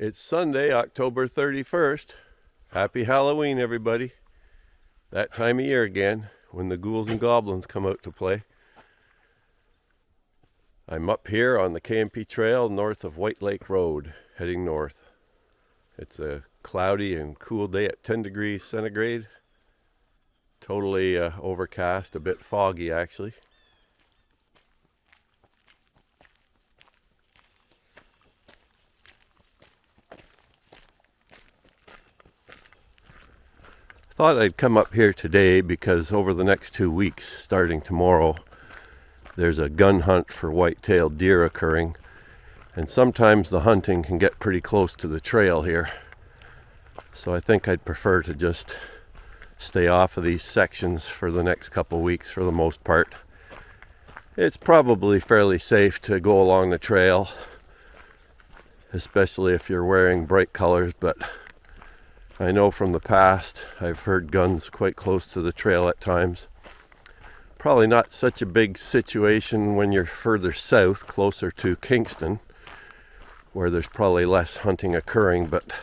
It's Sunday, October 31st. Happy Halloween, everybody. That time of year again, when the ghouls and goblins come out to play. I'm up here on the K&P Trail north of White Lake Road, heading north. It's a cloudy and cool day at 10 degrees centigrade. Totally overcast, a bit foggy actually. Thought I'd come up here today because over the next 2 weeks, starting tomorrow, there's a gun hunt for white-tailed deer occurring, and sometimes the hunting can get pretty close to the trail here. So I think I'd prefer to just stay off of these sections for the next couple weeks for the most part. It's probably fairly safe to go along the trail, especially if you're wearing bright colors, but I know from the past I've heard guns quite close to the trail at times. Probably not such a big situation when you're further south, closer to Kingston, where there's probably less hunting occurring, but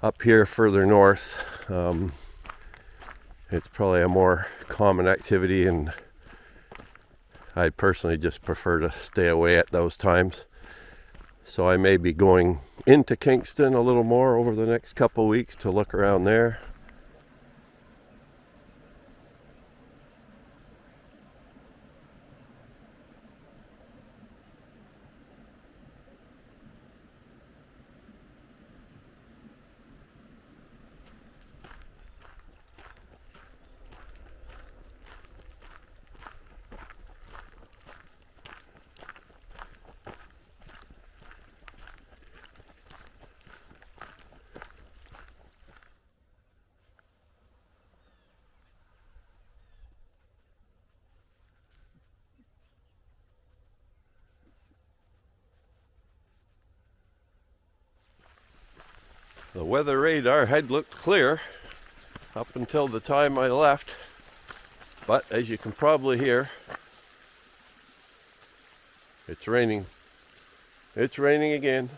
up here further north, it's probably a more common activity, and I'd personally just prefer to stay away at those times. So I may be going into Kingston a little more over the next couple weeks to look around there. The weather radar had looked clear up until the time I left, but as you can probably hear, it's raining. It's raining again.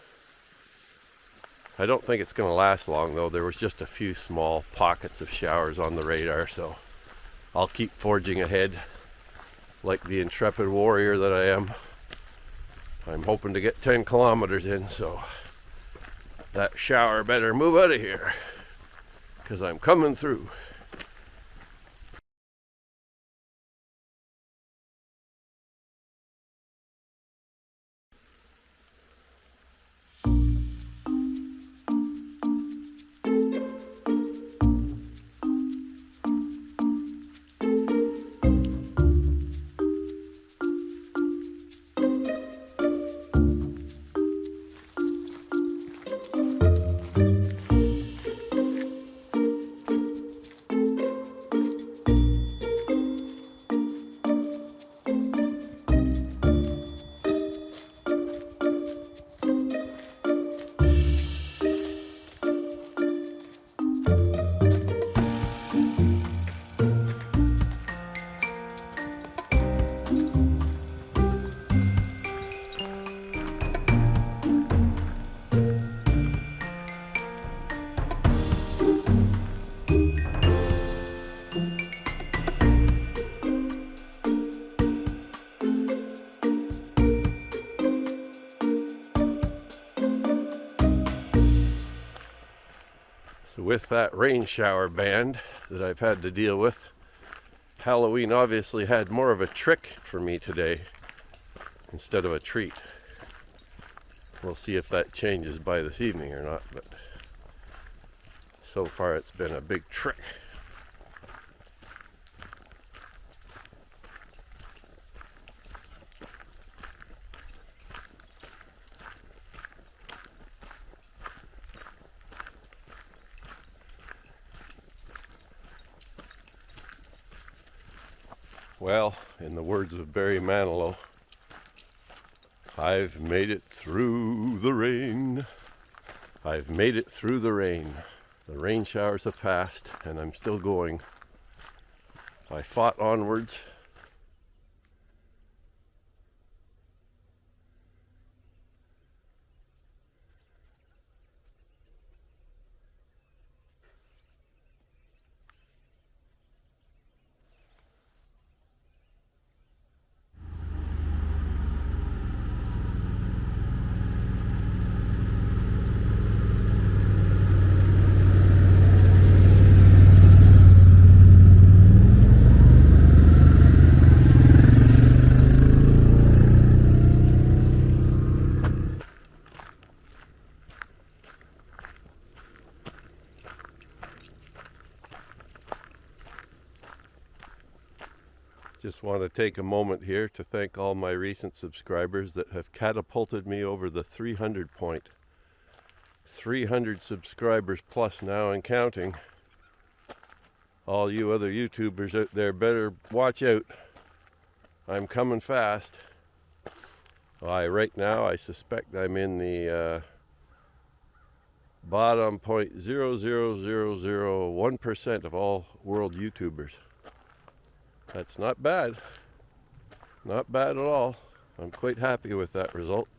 I don't think it's going to last long though. There was just a few small pockets of showers on the radar, so I'll keep forging ahead like the intrepid warrior that I am. I'm hoping to get 10 kilometers in, so that shower better move out of here, because I'm coming through. With that rain shower band that I've had to deal with, Halloween obviously had more of a trick for me today instead of a treat. We'll see if that changes by this evening or not, but so far it's been a big trick. Well, in the words of Barry Manilow, I've made it through the rain. I've made it through the rain. The rain showers have passed and I'm still going. I fought onwards. Just want to take a moment here to thank all my recent subscribers that have catapulted me over the 300 point. 300 subscribers plus now and counting. All you other YouTubers out there better watch out. I'm coming fast. Right now I suspect I'm in the bottom 0.00001% of all world YouTubers. That's not bad. Not bad at all. I'm quite happy with that result.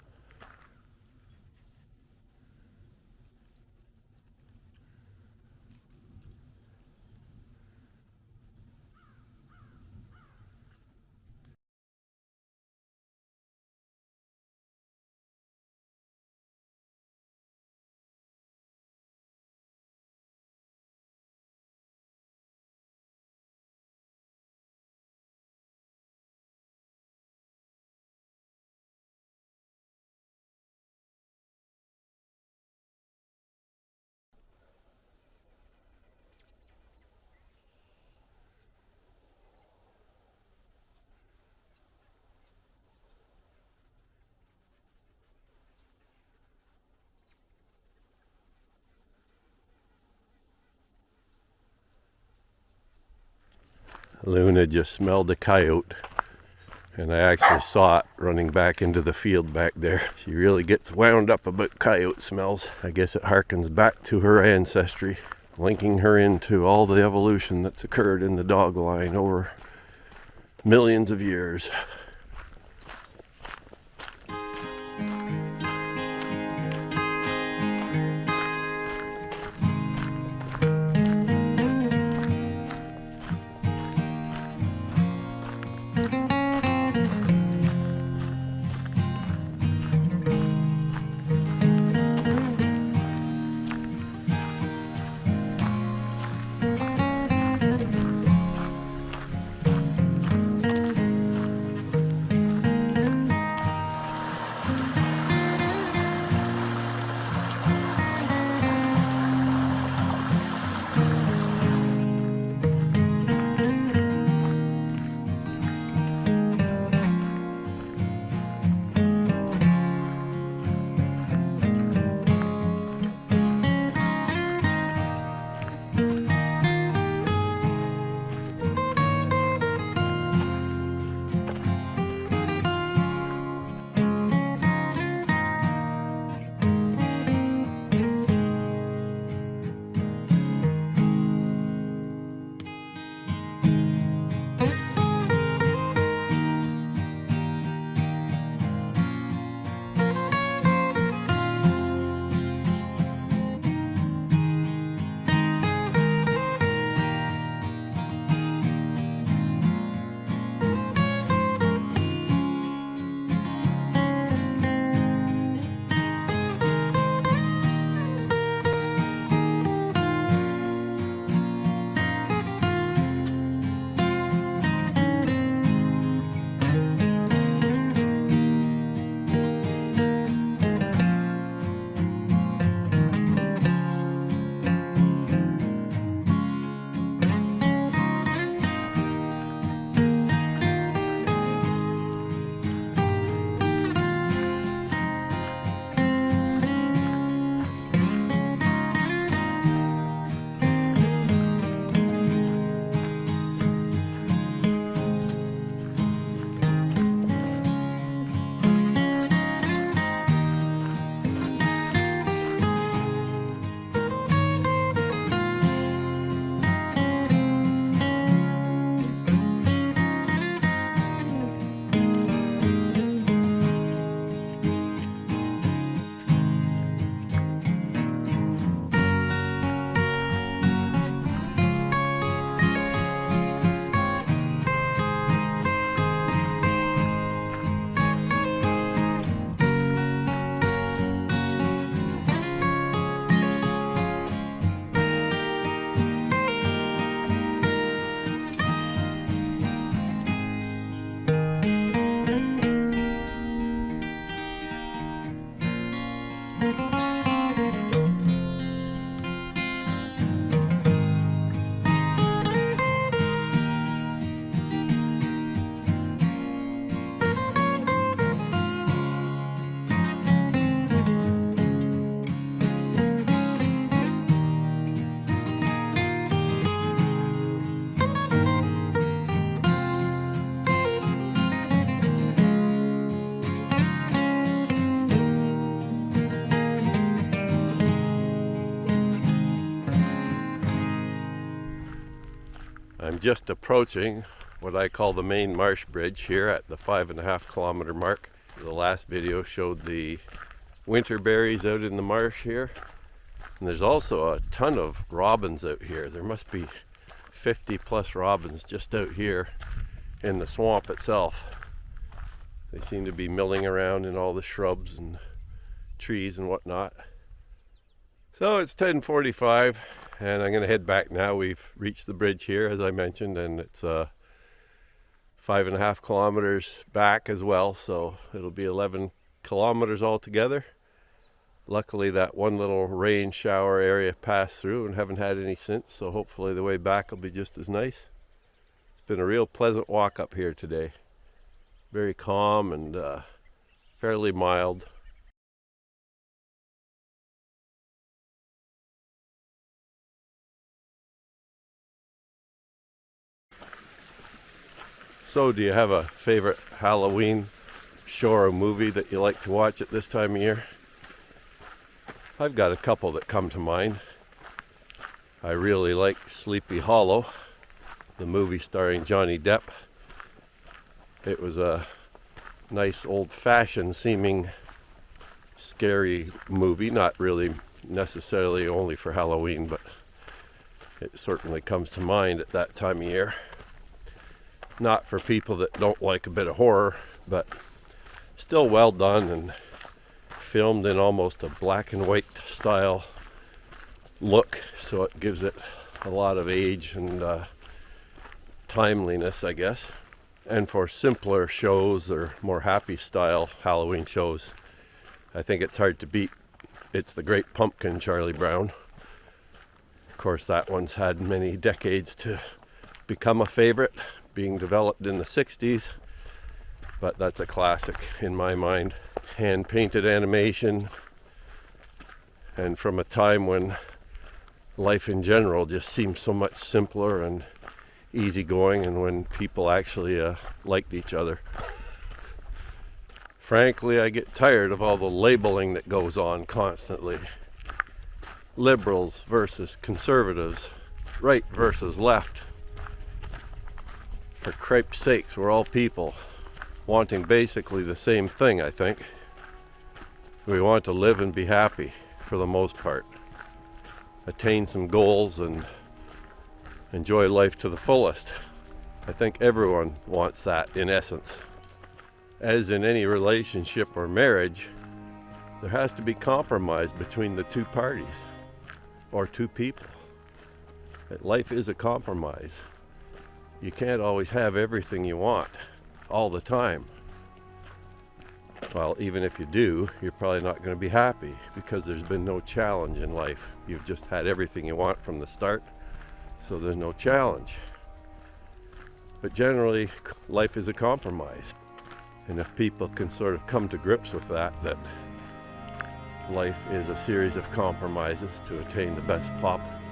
Luna just smelled a coyote, and I actually saw it running back into the field back there. She really gets wound up about coyote smells. I guess it harkens back to her ancestry, linking her into all the evolution that's occurred in the dog line over millions of years. I'm just approaching what I call the main Marsh Bridge here at the 5.5 kilometer mark. The last video showed the winter berries out in the marsh here. And there's also a ton of robins out here. There must be 50 plus robins just out here in the swamp itself. They seem to be milling around in all the shrubs and trees and whatnot. So it's 10:45 and I'm going to head back now. We've reached the bridge here, as I mentioned, and it's 5.5 kilometers back as well, so it'll be 11 kilometers altogether. Luckily that one little rain shower area passed through and haven't had any since, so hopefully the way back will be just as nice. It's been a real pleasant walk up here today. Very calm and fairly mild. So do you have a favorite Halloween show or movie that you like to watch at this time of year? I've got a couple that come to mind. I really like Sleepy Hollow, the movie starring Johnny Depp. It was a nice old-fashioned seeming scary movie, not really necessarily only for Halloween, but it certainly comes to mind at that time of year. Not for people that don't like a bit of horror, but still well done and filmed in almost a black and white style look, so it gives it a lot of age and timeliness, I guess. And for simpler shows or more happy style Halloween shows, I think it's hard to beat It's the Great Pumpkin, Charlie Brown. Of course, that one's had many decades to become a favorite, being developed in the 60s, but that's a classic in my mind. Hand-painted animation, and from a time when life in general just seemed so much simpler and easygoing, and when people actually liked each other. Frankly, I get tired of all the labeling that goes on constantly. Liberals versus conservatives, right versus left. For cripe's sakes, we're all people wanting basically the same thing, I think. We want to live and be happy for the most part. Attain some goals and enjoy life to the fullest. I think everyone wants that in essence. As in any relationship or marriage, there has to be compromise between the two parties or two people. Life is a compromise. You can't always have everything you want all the time. Well, even if you do, you're probably not going to be happy because there's been no challenge in life. You've just had everything you want from the start, so there's no challenge. But generally, life is a compromise. And if people can sort of come to grips with that life is a series of compromises to attain the best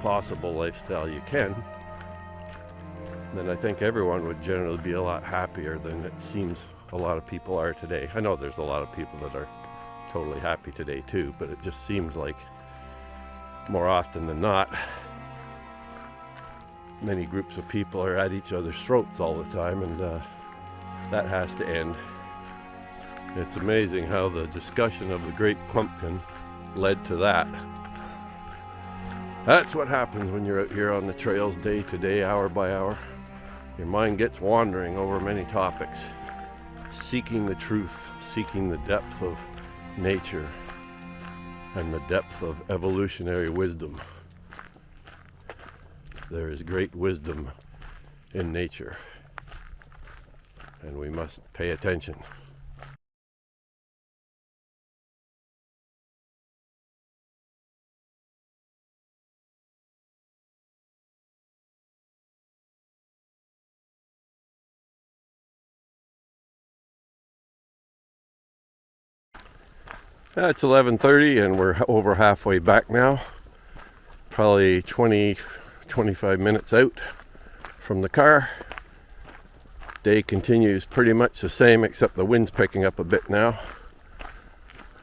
possible lifestyle you can, then I think everyone would generally be a lot happier than it seems a lot of people are today. I know there's a lot of people that are totally happy today too, but it just seems like more often than not, many groups of people are at each other's throats all the time, and that has to end. It's amazing how the discussion of the Great Pumpkin led to that. That's what happens when you're out here on the trails day to day, hour by hour. Your mind gets wandering over many topics, seeking the truth, seeking the depth of nature and the depth of evolutionary wisdom. There is great wisdom in nature, and we must pay attention. It's 11:30 and we're over halfway back now. Probably 20-25 minutes out from the car. Day continues pretty much the same, except the wind's picking up a bit now.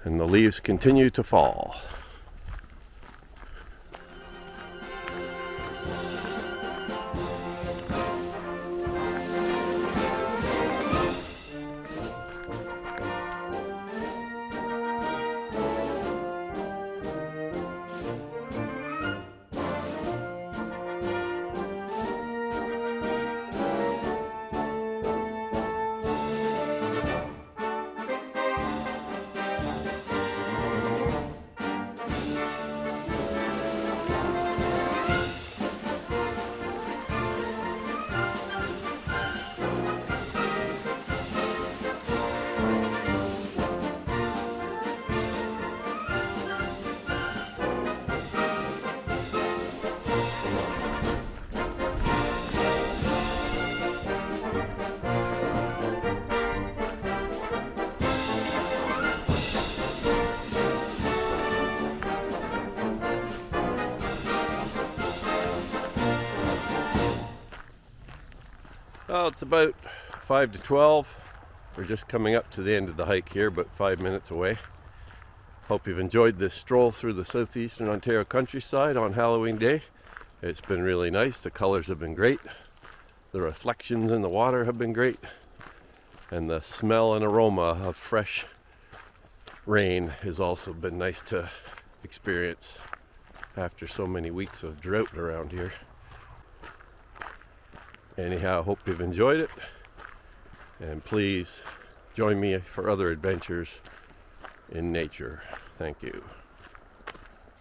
And the leaves continue to fall. Well, it's about 5 to 12. We're just coming up to the end of the hike here, but 5 minutes away. Hope you've enjoyed this stroll through the southeastern Ontario countryside on Halloween Day. It's been really nice. The colors have been great. The reflections in the water have been great. And the smell and aroma of fresh rain has also been nice to experience after so many weeks of drought around here. Anyhow, I hope you've enjoyed it. And please join me for other adventures in nature. Thank you.